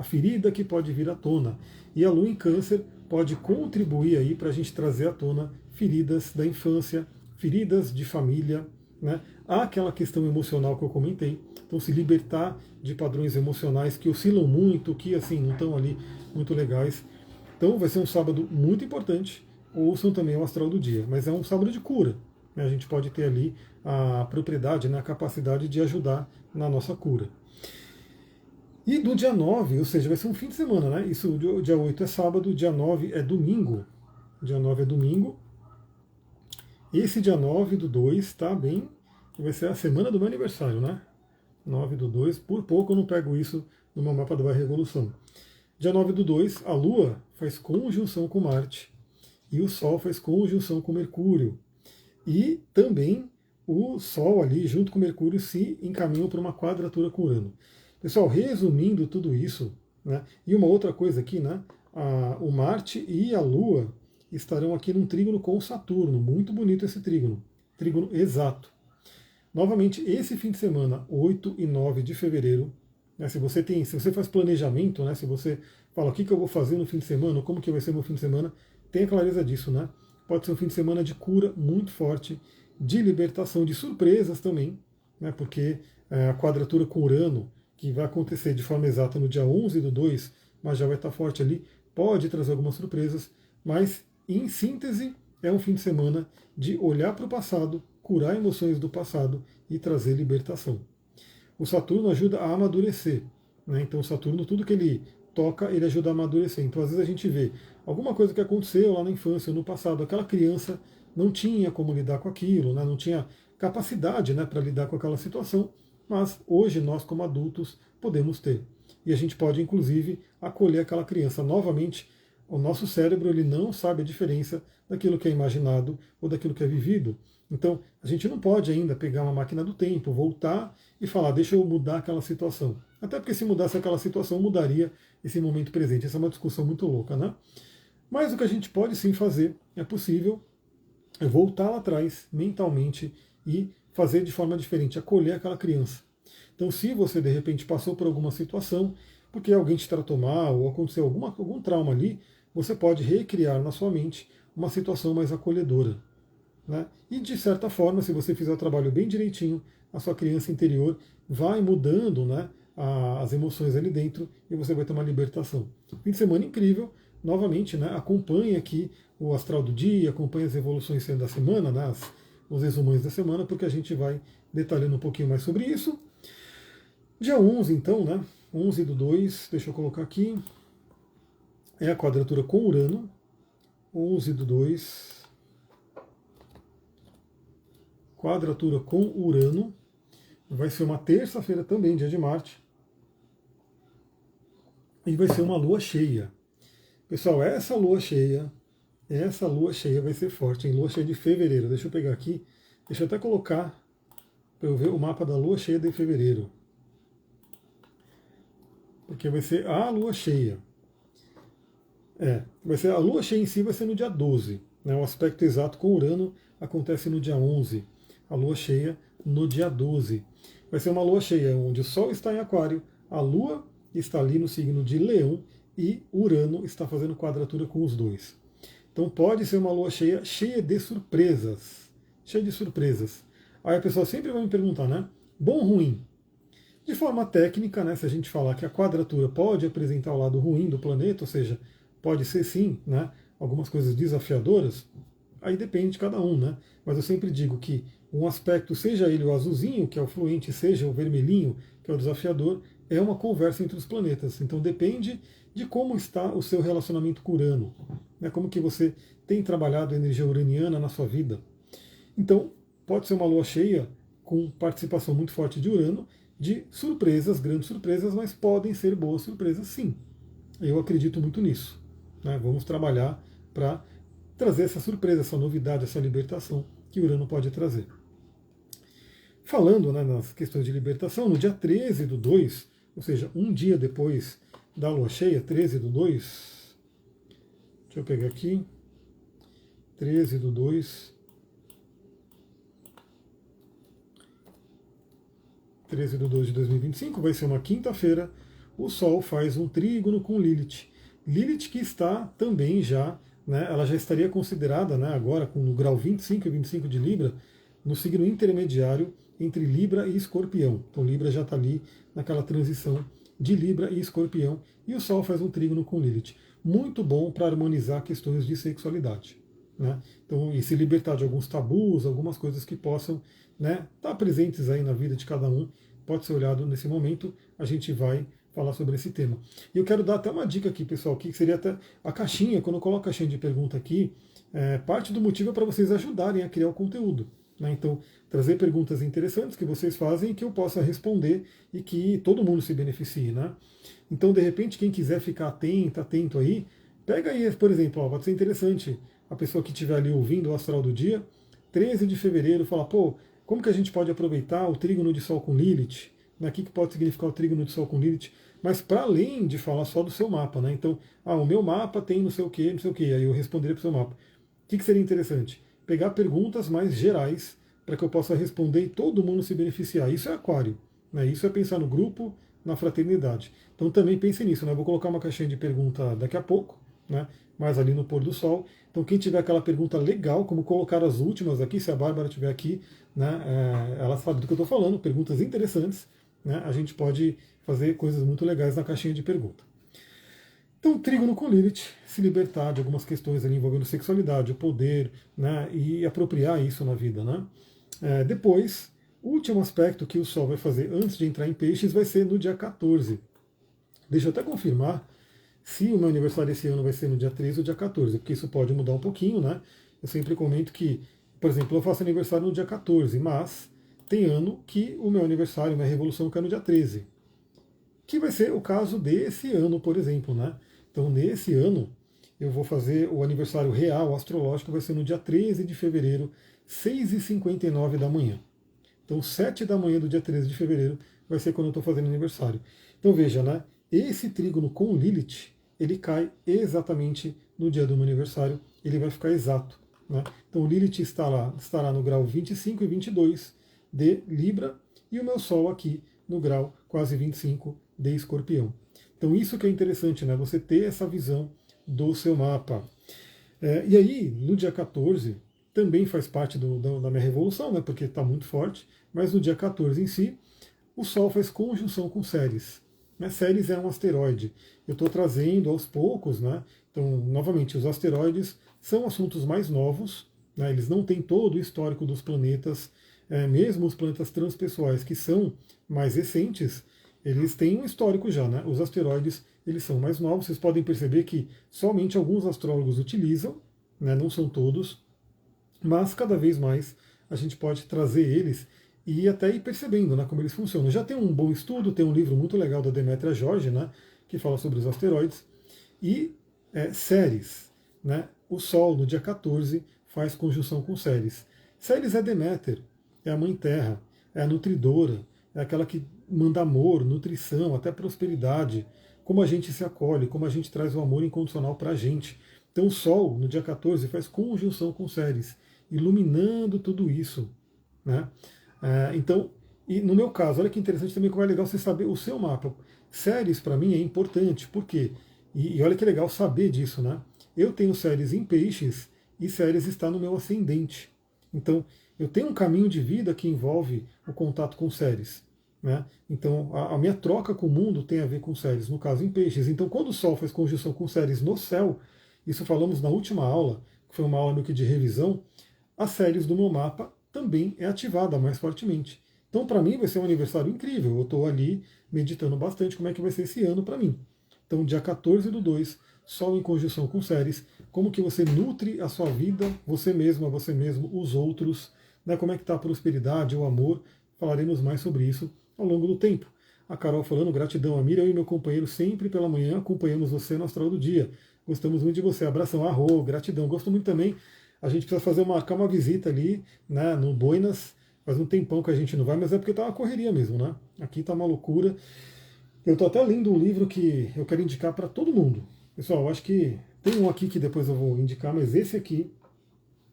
ferida que pode vir à tona. E a Lua em Câncer pode contribuir aí para a gente trazer à tona feridas da infância, feridas de família, né? Há aquela questão emocional que eu comentei, então se libertar de padrões emocionais que oscilam muito, que assim não estão ali muito legais. Então vai ser um sábado muito importante. Ouçam também o astral do dia, mas é um sábado de cura. Né? A gente pode ter ali a propriedade, né, a capacidade de ajudar na nossa cura. E do dia 9, ou seja, vai ser um fim de semana, né? Isso, o dia 8 é sábado, o dia 9 é domingo. Dia 9 é domingo. Esse dia 9 do 2 tá bem. Vai ser a semana do meu aniversário, né? 9/2, por pouco eu não pego isso no meu mapa da Barra Revolução. Dia 9/2, a Lua faz conjunção com Marte e o Sol faz conjunção com Mercúrio. E também o Sol ali, junto com Mercúrio, se encaminham para uma quadratura com Urano. Pessoal, resumindo tudo isso, né, e uma outra coisa aqui, né, o Marte e a Lua estarão aqui num trígono com Saturno. Muito bonito esse trígono. Trígono exato. Novamente, esse fim de semana, 8 e 9 de fevereiro, né, se você faz planejamento, né, se você fala o que eu vou fazer no fim de semana, como que vai ser meu fim de semana, tenha clareza disso, né? Pode ser um fim de semana de cura muito forte, de libertação, de surpresas também, né, porque a quadratura com Urano, que vai acontecer de forma exata no dia 11/2, mas já vai estar forte ali, pode trazer algumas surpresas, mas em síntese é um fim de semana de olhar para o passado, curar emoções do passado e trazer libertação. O Saturno ajuda a amadurecer, né? Então o Saturno, tudo que ele toca, ele ajuda a amadurecer. Então às vezes a gente vê alguma coisa que aconteceu lá na infância, no passado, aquela criança não tinha como lidar com aquilo, né? Não tinha capacidade, né, para lidar com aquela situação, mas hoje nós como adultos podemos ter. E a gente pode inclusive acolher aquela criança novamente. O nosso cérebro ele não sabe a diferença daquilo que é imaginado ou daquilo que é vivido. Então, a gente não pode ainda pegar uma máquina do tempo, voltar e falar, deixa eu mudar aquela situação. Até porque se mudasse aquela situação, mudaria esse momento presente. Essa é uma discussão muito louca, né? Mas o que a gente pode sim fazer, é possível, é voltar lá atrás, mentalmente, e fazer de forma diferente, acolher aquela criança. Então, se você de repente passou por alguma situação, porque alguém te tratou mal, ou aconteceu algum trauma ali, você pode recriar na sua mente uma situação mais acolhedora. Né? E de certa forma, se você fizer o trabalho bem direitinho, a sua criança interior vai mudando, né, as emoções ali dentro e você vai ter uma libertação. Fim de semana incrível, novamente, né, acompanhe aqui o astral do dia, acompanhe as evoluções da semana, né, os resumões da semana, porque a gente vai detalhando um pouquinho mais sobre isso. Dia 11, então, né, 11/2, deixa eu colocar aqui, é a quadratura com Urano, 11/2, quadratura com Urano, vai ser uma terça-feira também, dia de Marte, e vai ser uma lua cheia. Pessoal, essa lua cheia vai ser forte, em lua cheia de fevereiro. Deixa eu pegar aqui, deixa eu até colocar para eu ver o mapa da lua cheia de fevereiro. Porque vai ser a lua cheia. Vai ser a lua cheia em si vai ser no dia 12. Né? O aspecto exato com Urano acontece no dia 11. A lua cheia no dia 12. Vai ser uma lua cheia onde o Sol está em Aquário, a Lua está ali no signo de Leão e Urano está fazendo quadratura com os dois. Então pode ser uma lua cheia de surpresas. Cheia de surpresas. Aí a pessoa sempre vai me perguntar, né? Bom ou ruim? De forma técnica, né, se a gente falar que a quadratura pode apresentar o lado ruim do planeta, ou seja, pode ser sim, né, algumas coisas desafiadoras, aí depende de cada um, né? Mas eu sempre digo que um aspecto, seja ele o azulzinho, que é o fluente, seja o vermelhinho, que é o desafiador, é uma conversa entre os planetas. Então depende de como está o seu relacionamento com Urano, né? Como que você tem trabalhado a energia uraniana na sua vida. Então, pode ser uma lua cheia com participação muito forte de Urano, de surpresas, grandes surpresas, mas podem ser boas surpresas sim. Eu acredito muito nisso. Né? Vamos trabalhar para trazer essa surpresa, essa novidade, essa libertação que Urano pode trazer. Falando, né, nas questões de libertação, no dia 13/2, ou seja, um dia depois da lua cheia, 13/2, deixa eu pegar aqui, 13/2, 13/2 de 2025, vai ser uma quinta-feira, o Sol faz um trígono com Lilith. Lilith que está também já, né, ela já estaria considerada, né, agora no grau 25 e 25 de Libra, no signo intermediário entre Libra e Escorpião. Então Libra já está ali naquela transição de Libra e Escorpião, e o Sol faz um trígono com Lilith. Muito bom para harmonizar questões de sexualidade. Né? Então, e se libertar de alguns tabus, algumas coisas que possam, né, estar presentes aí na vida de cada um, pode ser olhado nesse momento, a gente vai falar sobre esse tema. E eu quero dar até uma dica aqui, pessoal, que seria até a caixinha, quando eu coloco a caixinha de pergunta aqui, parte do motivo é para vocês ajudarem a criar o conteúdo. né? Então, trazer perguntas interessantes que vocês fazem e que eu possa responder e que todo mundo se beneficie, né? Então, de repente, quem quiser ficar atento aí, pega aí, por exemplo, ó, pode ser interessante a pessoa que estiver ali ouvindo o Astral do Dia, 13 de fevereiro, fala, pô, como que a gente pode aproveitar o trígono de Sol com Lilith? Né? O que pode significar o trígono de Sol com Lilith? Mas para além de falar só do seu mapa, né? Então, o meu mapa tem não sei o que, não sei o que, aí eu responderia para o seu mapa. O que seria interessante? Pegar perguntas mais gerais para que eu possa responder e todo mundo se beneficiar. Isso é aquário, né? Isso é pensar no grupo, na fraternidade. Então também pense nisso, né? Eu vou colocar uma caixinha de pergunta daqui a pouco, né? Mais ali no pôr do sol. Então quem tiver aquela pergunta legal, como colocar as últimas aqui, se a Bárbara estiver aqui, né? Ela sabe do que eu estou falando, perguntas interessantes, né? A gente pode fazer coisas muito legais na caixinha de pergunta. Então, trígono com Lilith, se libertar de algumas questões ali envolvendo sexualidade, o poder, né, e apropriar isso na vida, né? Depois, o último aspecto que o Sol vai fazer antes de entrar em Peixes vai ser no dia 14. Deixa eu até confirmar se o meu aniversário esse ano vai ser no dia 13 ou dia 14, porque isso pode mudar um pouquinho, né? Eu sempre comento que, por exemplo, eu faço aniversário no dia 14, mas tem ano que o meu aniversário, minha revolução cai no dia 13. Que vai ser o caso desse ano, por exemplo, né? Então, nesse ano, eu vou fazer o aniversário real astrológico, vai ser no dia 13 de fevereiro, 6h59 da manhã. Então, 7 da manhã do dia 13 de fevereiro vai ser quando eu estou fazendo aniversário. Então, veja, né? Esse trígono com Lilith, ele cai exatamente no dia do meu aniversário, ele vai ficar exato, né? Então, Lilith estará no grau 25 e 22 de Libra, e o meu Sol aqui no grau quase 25 de Escorpião. Então isso que é interessante, né? Você ter essa visão do seu mapa. E aí, no dia 14, também faz parte da minha revolução, né? Porque está muito forte, mas no dia 14 em si, o Sol faz conjunção com Ceres. Né? Ceres é um asteroide. Eu estou trazendo aos poucos, né? Então, novamente, os asteroides são assuntos mais novos, né? Eles não têm todo o histórico dos planetas, mesmo os planetas transpessoais que são mais recentes, eles têm um histórico já, né? Os asteroides, eles são mais novos, vocês podem perceber que somente alguns astrólogos utilizam, né? Não são todos, mas cada vez mais a gente pode trazer eles e até ir percebendo, né, como eles funcionam. Já tem um bom estudo, tem um livro muito legal da Demétria Jorge, né, que fala sobre os asteroides, e Ceres, né? O Sol, no dia 14, faz conjunção com Ceres. Ceres é Deméter, é a Mãe Terra, é a nutridora, é aquela que manda amor, nutrição, até prosperidade, como a gente se acolhe, como a gente traz o amor incondicional para a gente. Então o Sol, no dia 14, faz conjunção com Ceres, iluminando tudo isso, né? Então, e no meu caso, olha que interessante também, como é legal você saber o seu mapa. Ceres, para mim, é importante, por quê? E olha que legal saber disso, né? Eu tenho Ceres em Peixes e Ceres está no meu ascendente. Então, eu tenho um caminho de vida que envolve o contato com Ceres. Né? Então, a minha troca com o mundo tem a ver com Ceres, no caso em Peixes. Então, quando o Sol faz conjunção com Ceres no céu, isso falamos na última aula, que foi uma aula meio que de revisão, a Ceres do meu mapa também é ativada mais fortemente. Então, para mim, vai ser um aniversário incrível. Eu estou ali meditando bastante como é que vai ser esse ano para mim. Então, dia 14/2, Sol em conjunção com Ceres, como que você nutre a sua vida, você mesma, você mesmo, os outros, né? Como é que está a prosperidade, o amor. Falaremos mais sobre isso ao longo do tempo. A Carol falando, gratidão, Amira, eu e meu companheiro sempre pela manhã acompanhamos você no Astral do Dia. Gostamos muito de você. Abração, arro, gratidão. Gosto muito também. A gente precisa marcar uma visita ali, né, no Boinas. Faz um tempão que a gente não vai, mas é porque tá uma correria mesmo, né? Aqui tá uma loucura. Eu estou até lendo um livro que eu quero indicar para todo mundo. Pessoal, eu acho que tem um aqui que depois eu vou indicar, mas esse aqui,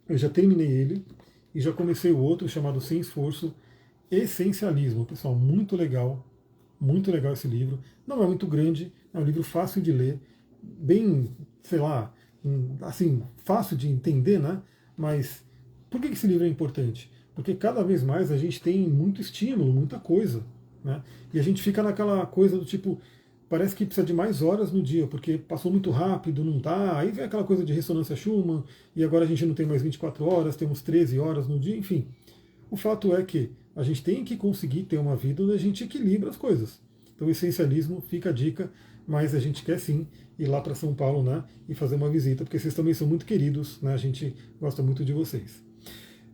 eu já terminei ele e já comecei o outro chamado Sem Esforço, Essencialismo. Pessoal, muito legal esse livro. Não é muito grande, é um livro fácil de ler, bem, sei lá, assim, fácil de entender, né? Mas por que esse livro é importante? Porque cada vez mais a gente tem muito estímulo, muita coisa, né? E a gente fica naquela coisa do tipo, parece que precisa de mais horas no dia, porque passou muito rápido, não tá. Aí vem aquela coisa de ressonância Schumann, e agora a gente não tem mais 24 horas, temos 13 horas no dia, enfim. O fato é que a gente tem que conseguir ter uma vida onde a gente equilibra as coisas. Então o essencialismo fica a dica, mas a gente quer sim ir lá para São Paulo, né, e fazer uma visita, porque vocês também são muito queridos, né, a gente gosta muito de vocês.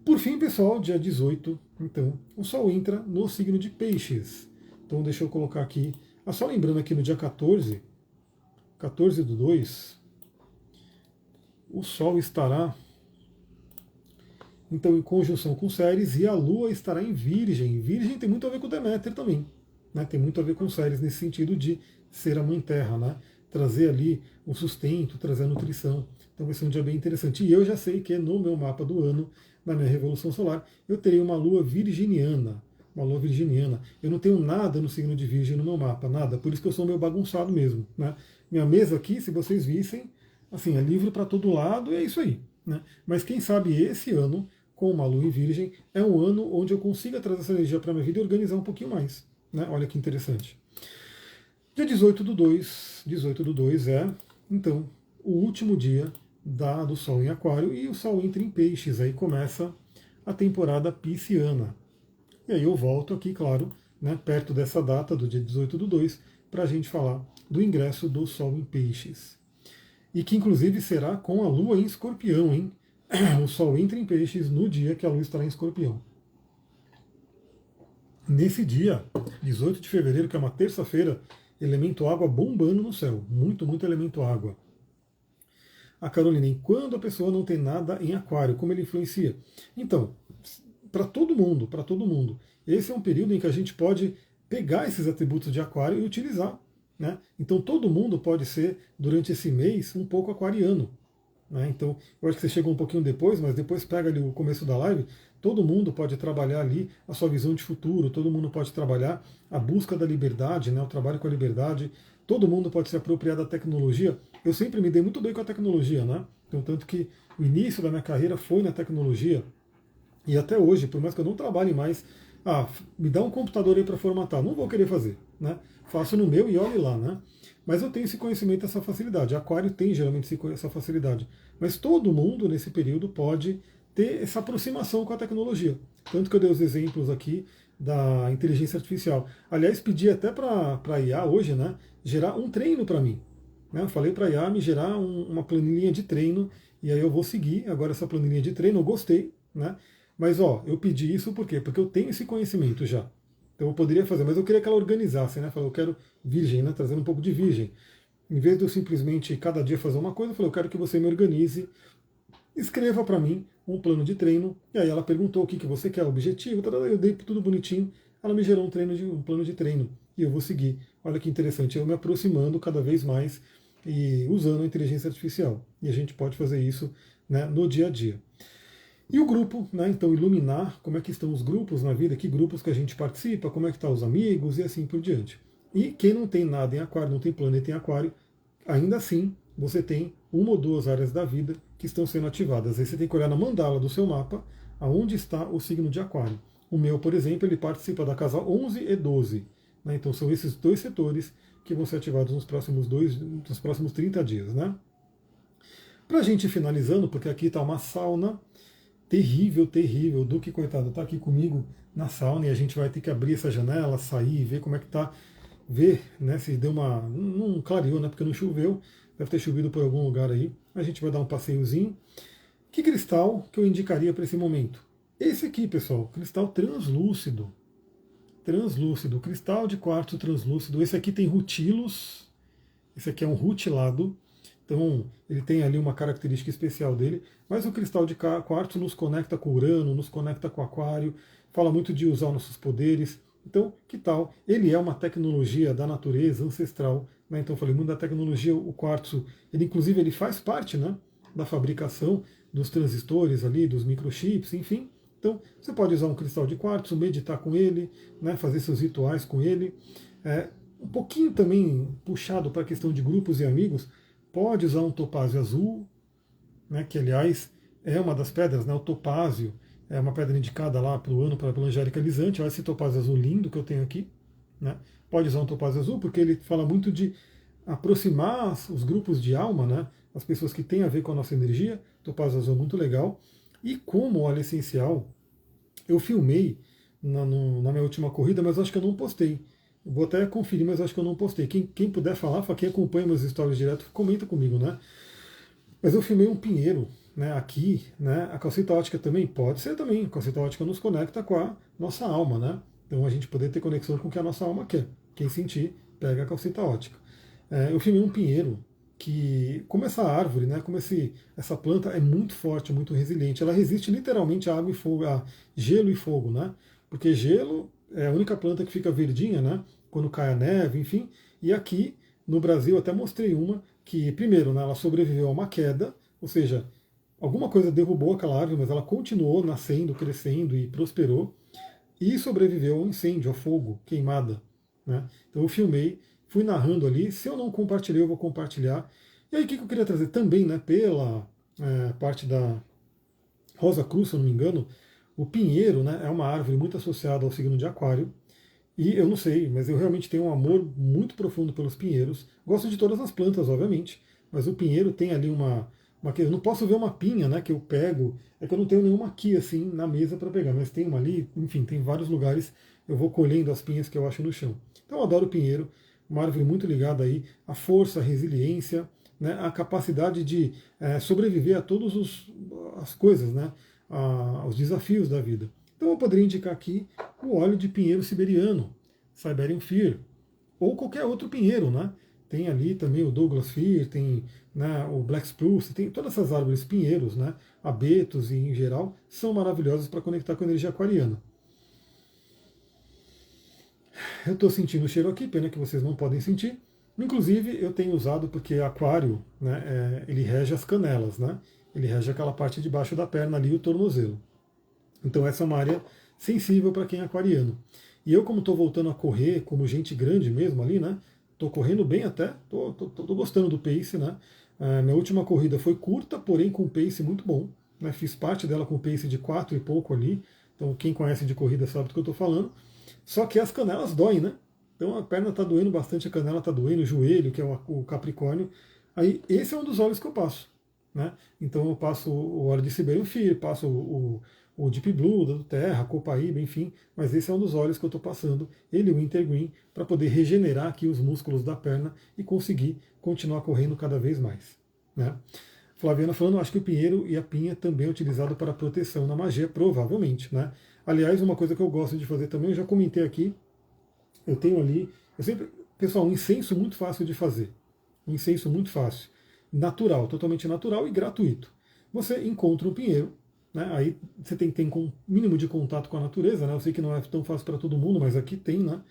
Por fim, pessoal, dia 18, então, o Sol entra no signo de Peixes. Então, deixa eu colocar aqui, só lembrando aqui no dia 14/2, o Sol estará, então, em conjunção com Ceres, e a Lua estará em Virgem. Virgem tem muito a ver com Deméter também, né? Tem muito a ver com Ceres nesse sentido de ser a Mãe Terra, né? Trazer ali o sustento, trazer a nutrição. Então vai ser um dia bem interessante. E eu já sei que no meu mapa do ano, na minha revolução solar, eu terei uma lua virginiana. Uma lua virginiana. Eu não tenho nada no signo de Virgem no meu mapa, nada. Por isso que eu sou meio bagunçado mesmo, né? Minha mesa aqui, se vocês vissem, assim, é livro para todo lado e é isso aí, né? Mas quem sabe esse ano, com uma lua em Virgem, é um ano onde eu consiga trazer essa energia para a minha vida e organizar um pouquinho mais, né? Olha que interessante. Dia 18/2 é, então, o último dia do Sol em Aquário e o Sol entra em Peixes, aí começa a temporada pisciana. E aí eu volto aqui, claro, né, perto dessa data, do dia 18/2, para a gente falar do ingresso do Sol em Peixes. E que inclusive será com a Lua em Escorpião, hein? O Sol entra em Peixes no dia que a Lua estará em Escorpião. Nesse dia, 18 de fevereiro, que é uma terça-feira, elemento água bombando no céu. Muito, muito elemento água. A Carolina, quando a pessoa não tem nada em Aquário, como ele influencia? Então, para todo mundo. Esse é um período em que a gente pode pegar esses atributos de Aquário e utilizar, né? Então todo mundo pode ser, durante esse mês, um pouco aquariano, né? Então, eu acho que você chegou um pouquinho depois, mas depois pega ali o começo da live, todo mundo pode trabalhar ali a sua visão de futuro, todo mundo pode trabalhar a busca da liberdade, né? O trabalho com a liberdade, todo mundo pode se apropriar da tecnologia. Eu sempre me dei muito bem com a tecnologia, né? Então, tanto que o início da minha carreira foi na tecnologia, e até hoje, por mais que eu não trabalhe mais, me dá um computador aí para formatar. Não vou querer fazer, né? Faço no meu e olhe lá, né? Mas eu tenho esse conhecimento, essa facilidade. Aquário tem geralmente essa facilidade. Mas todo mundo nesse período pode ter essa aproximação com a tecnologia. Tanto que eu dei os exemplos aqui da inteligência artificial. Aliás, pedi até para a IA hoje, né, gerar um treino para mim. Né? Eu falei para a IA me gerar uma planilha de treino, e aí eu vou seguir agora essa planilha de treino. Eu gostei, né? Mas eu pedi isso por quê? Porque eu tenho esse conhecimento já. Então eu poderia fazer, mas eu queria que ela organizasse, né? Falei, eu quero virgem, né? Trazendo um pouco de virgem. Em vez de eu simplesmente cada dia fazer uma coisa, eu falei, eu quero que você me organize, escreva para mim um plano de treino. E aí ela perguntou o que você quer, o objetivo, eu dei tudo bonitinho. Ela me gerou um plano de treino e eu vou seguir. Olha que interessante, eu me aproximando cada vez mais e usando a inteligência artificial. E a gente pode fazer isso, né, no dia a dia. E o grupo, né, então iluminar como é que estão os grupos na vida, que grupos que a gente participa, como é que estão os amigos e assim por diante. E quem não tem nada em Aquário, não tem planeta em Aquário, ainda assim você tem uma ou duas áreas da vida que estão sendo ativadas. Aí você tem que olhar na mandala do seu mapa aonde está o signo de Aquário. O meu, por exemplo, ele participa da casa 11 e 12. Né, então são esses dois setores que vão ser ativados nos próximos 30 dias. Né? Para a gente ir finalizando, porque aqui está uma sauna terrível, terrível. O Duque, coitado, está aqui comigo na sauna e a gente vai ter que abrir essa janela, sair, ver como é que tá, ver, né, se deu não clareou, né, porque não choveu, deve ter chovido por algum lugar aí. A gente vai dar um passeiozinho. Que cristal que eu indicaria para esse momento? Esse aqui, pessoal, cristal translúcido. Translúcido, cristal de quartzo translúcido. Esse aqui tem rutilos, esse aqui é um rutilado. Então, ele tem ali uma característica especial dele, mas o cristal de quartzo nos conecta com Urano, nos conecta com Aquário, fala muito de usar nossos poderes. Então, que tal? Ele é uma tecnologia da natureza ancestral, né? Então, eu falei muito da tecnologia, o quartzo, ele inclusive ele faz parte, né, da fabricação dos transistores ali, dos microchips, enfim. Então, você pode usar um cristal de quartzo, meditar com ele, né, fazer seus rituais com ele. Um pouquinho também puxado para a questão de grupos e amigos, pode usar um topázio azul, né, que aliás é uma das pedras, né, o topázio é uma pedra indicada lá para o ano, pela Angélica Lisante. Olha esse topázio azul lindo que eu tenho aqui. Né? Pode usar um topázio azul porque ele fala muito de aproximar os grupos de alma, né, as pessoas que têm a ver com a nossa energia. Topázio azul é muito legal. E como óleo essencial, eu filmei na minha última corrida, mas acho que eu não postei. Vou até conferir, mas acho que eu não postei. Quem puder falar, quem acompanha meus stories direto, comenta comigo, né? Mas eu filmei um pinheiro, né, aqui, né, a calcita ótica também pode ser também. A calcita ótica nos conecta com a nossa alma, né? Então a gente poder ter conexão com o que a nossa alma quer. Quem sentir, pega a calcita ótica. Eu filmei um pinheiro que, como essa árvore, né, como essa planta é muito forte, muito resiliente, ela resiste literalmente a água e fogo, a gelo e fogo, né? Porque gelo é a única planta que fica verdinha, né? Quando cai a neve, enfim. E aqui no Brasil até mostrei uma que, primeiro, né, ela sobreviveu a uma queda, ou seja, alguma coisa derrubou aquela árvore, mas ela continuou nascendo, crescendo e prosperou, e sobreviveu ao incêndio, ao fogo, queimada, né? Então eu filmei, fui narrando ali. Se eu não compartilhei, eu vou compartilhar. E aí o que eu queria trazer também, né, pela parte da Rosa Cruz, se eu não me engano, o pinheiro, né, é uma árvore muito associada ao signo de Aquário. E eu não sei, mas eu realmente tenho um amor muito profundo pelos pinheiros. Gosto de todas as plantas, obviamente, mas o pinheiro tem ali eu não posso ver uma pinha, né, que eu pego, é que eu não tenho nenhuma aqui assim na mesa para pegar, mas tem uma ali, enfim, tem vários lugares eu vou colhendo as pinhas que eu acho no chão. Então eu adoro o pinheiro, uma árvore muito ligada aí à força, à resiliência, né, à capacidade de sobreviver a todas as coisas, né, aos desafios da vida. Então eu poderia indicar aqui o óleo de pinheiro siberiano, Siberian Fir, ou qualquer outro pinheiro, né? Tem ali também o Douglas Fir, tem, né, o Black Spruce, tem todas essas árvores pinheiros, né? Abetos e em geral, são maravilhosas para conectar com a energia aquariana. Eu estou sentindo o cheiro aqui, pena que vocês não podem sentir. Inclusive, eu tenho usado porque aquário, né, ele rege as canelas, né? Ele rege aquela parte de baixo da perna ali, o tornozelo. Então essa é uma área sensível para quem é aquariano. E eu, como estou voltando a correr, como gente grande mesmo ali, né? Estou correndo bem até, estou gostando do pace, né? Minha última corrida foi curta, porém com um pace muito bom. Né? Fiz parte dela com pace de 4 e pouco ali. Então quem conhece de corrida sabe do que eu estou falando. Só que as canelas doem, né? Então a perna está doendo bastante, a canela está doendo, o joelho, que é o Capricórnio. Aí esse é um dos óleos que eu passo. Né? Então eu passo o óleo de Siberian Fir, passo o Deep Blue, da Terra, Copaíba, enfim, mas esse é um dos óleos que eu estou passando, ele, o Wintergreen, para poder regenerar aqui os músculos da perna e conseguir continuar correndo cada vez mais. Né? Flaviana falando, acho que o pinheiro e a pinha também é utilizado para proteção na magia, provavelmente. Né? Aliás, uma coisa que eu gosto de fazer também, eu já comentei aqui, eu tenho ali, pessoal, um incenso muito fácil de fazer, um incenso muito fácil, natural, totalmente natural e gratuito. Você encontra um pinheiro, né? Aí você tem que ter um mínimo de contato com a natureza, né? Eu sei que não é tão fácil para todo mundo, mas aqui tem, né?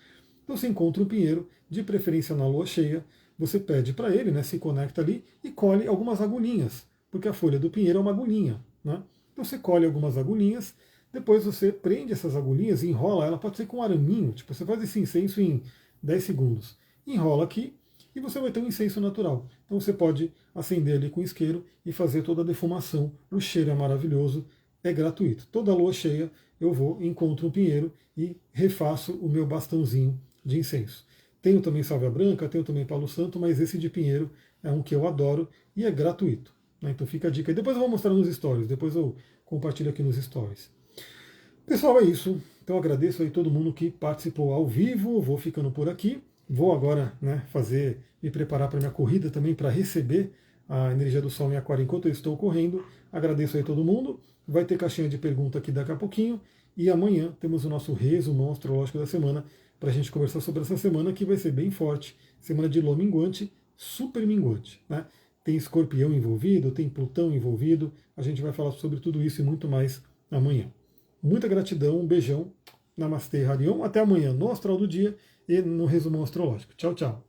Então você encontra um pinheiro, de preferência na lua cheia, você pede para ele, né? Se conecta ali e colhe algumas agulhinhas, porque a folha do pinheiro é uma agulhinha, né? Então você colhe algumas agulhinhas, depois você prende essas agulhinhas e enrola ela, pode ser com um araminho, tipo, você faz esse incenso em 10 segundos. Enrola aqui e você vai ter um incenso natural. Então você pode acender ali com isqueiro e fazer toda a defumação. O cheiro é maravilhoso, é gratuito. Toda lua cheia eu vou, encontro um pinheiro e refaço o meu bastãozinho de incenso. Tenho também sálvia branca, tenho também palo santo, mas esse de pinheiro é um que eu adoro e é gratuito. Né? Então fica a dica. Depois eu vou mostrar nos stories, depois eu compartilho aqui nos stories. Pessoal, é isso. Então agradeço aí todo mundo que participou ao vivo. Vou ficando por aqui. Vou agora, né, me preparar para minha corrida também, para receber a energia do Sol em Aquário enquanto eu estou correndo. Agradeço aí todo mundo. Vai ter caixinha de pergunta aqui daqui a pouquinho. E amanhã temos o nosso resumo astrológico da semana para a gente conversar sobre essa semana que vai ser bem forte. Semana de lua minguante, super minguante. Né? Tem Escorpião envolvido, tem Plutão envolvido. A gente vai falar sobre tudo isso e muito mais amanhã. Muita gratidão, um beijão. Namastê, Harion. Até amanhã no Astral do Dia e no resumo astrológico. Tchau, tchau.